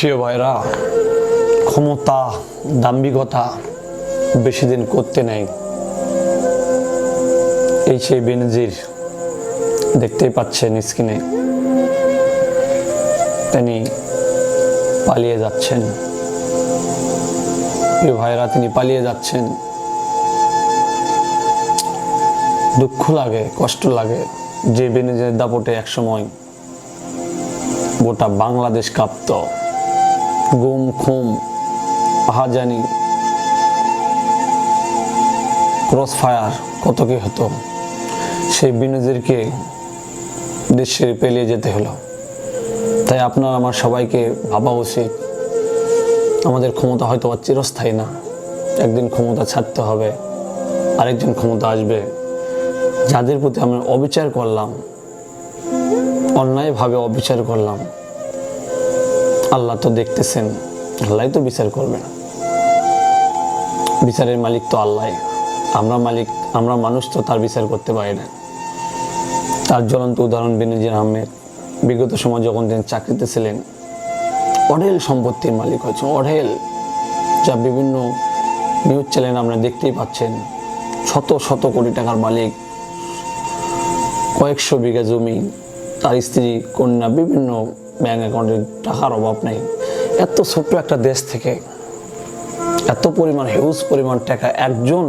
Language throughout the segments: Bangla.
প্রিয় ভাইরা, ক্ষমতা দাম্ভিকতা বেশি দিন করতে নেই। এই সেই বেনজির দেখতেই পাচ্ছেন স্ক্রিনে, তিনি পালিয়ে যাচ্ছেন। প্রিয় ভাইরা, তিনি পালিয়ে যাচ্ছেন। দুঃখ লাগে, কষ্ট লাগে যে বেনজিরের দাপটে একসময় গোটা বাংলাদেশ কাঁপত। গুম খুম আহাজানি ক্রস ফায়ার কত কি হতো। সেই বেনজিরকে দেশে পেলিয়ে যেতে হলো। তাই আপনার আমার সবাইকে ভাবা উচিত, আমাদের ক্ষমতা হয়তো চিরস্থায়ী না, একদিন ক্ষমতা ছাড়তে হবে, আরেকজন ক্ষমতা আসবে। যাদের প্রতি আমরা অবিচার করলাম, অন্যায়ভাবে অবিচার করলাম, আল্লাহ তো দেখতেছেন, আল্লাহ তো বিচার করবে না। বিচারের মালিক তো আল্লাহ, আমরা মানুষ তো তার বিচার করতে পারি না। তার জ্বলন্ত উদাহরণ বেনজির আহমেদ। বিগত সময় যখন তিনি চাকরিতে ছিলেন, অঢেল সম্পত্তির মালিক হয়েছে, অঢেল, যা বিভিন্ন নিউজ চ্যানেল আমরা দেখতেই পাচ্ছেন। শত শত কোটি টাকার মালিক, কয়েকশো বিঘা জমি, তার স্ত্রী কন্যা, বিভিন্ন ব্যাংক অ্যাকাউন্টে টাকার অভাব নেই। এত ছোট্ট একটা দেশ থেকে এত পরিমাণ, হিউজ পরিমাণ টাকা একজন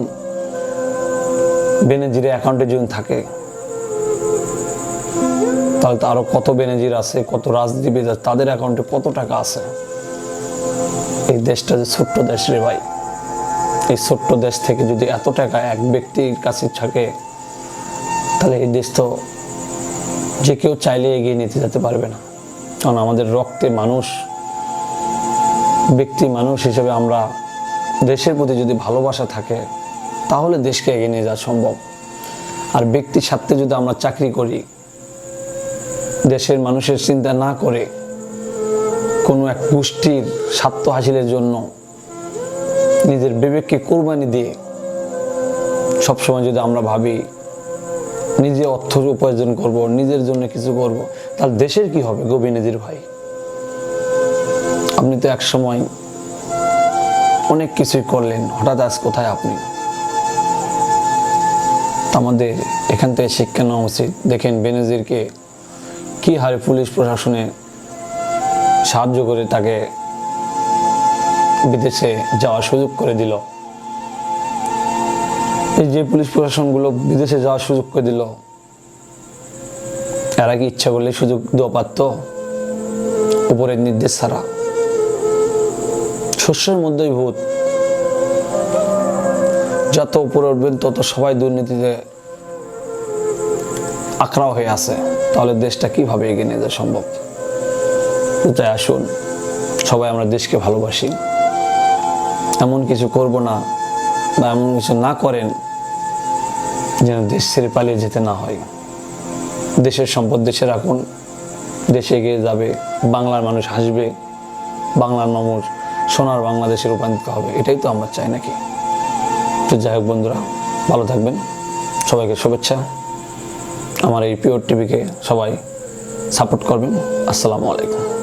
বেনজিরের অ্যাকাউন্টে যদি থাকে, তাহলে তো আরো কত বেনজির আছে, কত রাজনীতিবিদ আছে, তাদের অ্যাকাউন্টে কত টাকা আছে। এই দেশটা যে ছোট্ট দেশ রে ভাই, এই ছোট্ট দেশ থেকে যদি এত টাকা এক ব্যক্তির কাছে থাকে, তাহলে এই দেশ তো যে কেউ চাইলে এগিয়ে নিতে যেতে পারবে না। কারণ আমাদের রক্তে মানুষ, ব্যক্তি মানুষ হিসেবে আমরা, দেশের প্রতি যদি ভালোবাসা থাকে, তাহলে দেশকে এগিয়ে নিয়ে যাওয়া সম্ভব। আর ব্যক্তির স্বার্থে যদি আমরা চাকরি করি, দেশের মানুষের চিন্তা না করে, কোনো এক গোষ্ঠীর স্বার্থ হাসিলের জন্য নিজের বিবেককে কোরবানি দিয়ে সবসময় যদি আমরা ভাবি নিজে অর্থ উপার্জন করব, নিজের জন্য কিছু করব, তাহলে দেশের কি হবে গো বেনজির ভাই? আপনি তো এক সময় অনেক কিছুই করলেন, হঠাৎ আজ কোথায় আপনি? আমাদের এখান থেকে শিক্ষা নেওয়া উচিত। দেখেন বেনজিরকে কি হারে পুলিশ প্রশাসনে সাহায্য করে তাকে বিদেশে যাওয়ার সুযোগ করে দিল। এই যে পুলিশ প্রশাসনগুলো বিদেশে যাওয়ার সুযোগ করে দিল, এরা কি ইচ্ছা করলে সুযোগ দেওয়া পারত? উপরের নির্দেশ ছাড়া। শস্যের মধ্যেই ভূত, যত উপরে উঠবেন তত সবাই দুর্নীতিতে আঁকড়াও হয়ে আছে। তাহলে দেশটা কিভাবে এগিয়ে নিয়ে যাওয়া সম্ভব? তাই আসুন, সবাই আমরা দেশকে ভালোবাসি, এমন কিছু করব না, বা এমন কিছু না করেন যেন দেশ ছেড়ে পালিয়ে যেতে না হয়। দেশের সম্পদ দেশে রাখুন, দেশে এগিয়ে যাবে, বাংলার মানুষ হাসবে, বাংলার মানুষ সোনার বাংলাদেশে রূপান্তরিত হবে। এটাই তো আমরা চাই নাকি? তো যাই হোক বন্ধুরা, ভালো থাকবেন, সবাইকে শুভেচ্ছা। আমার এই পিওর টিভিকে সবাই সাপোর্ট করবেন। আসসালামু আলাইকুম।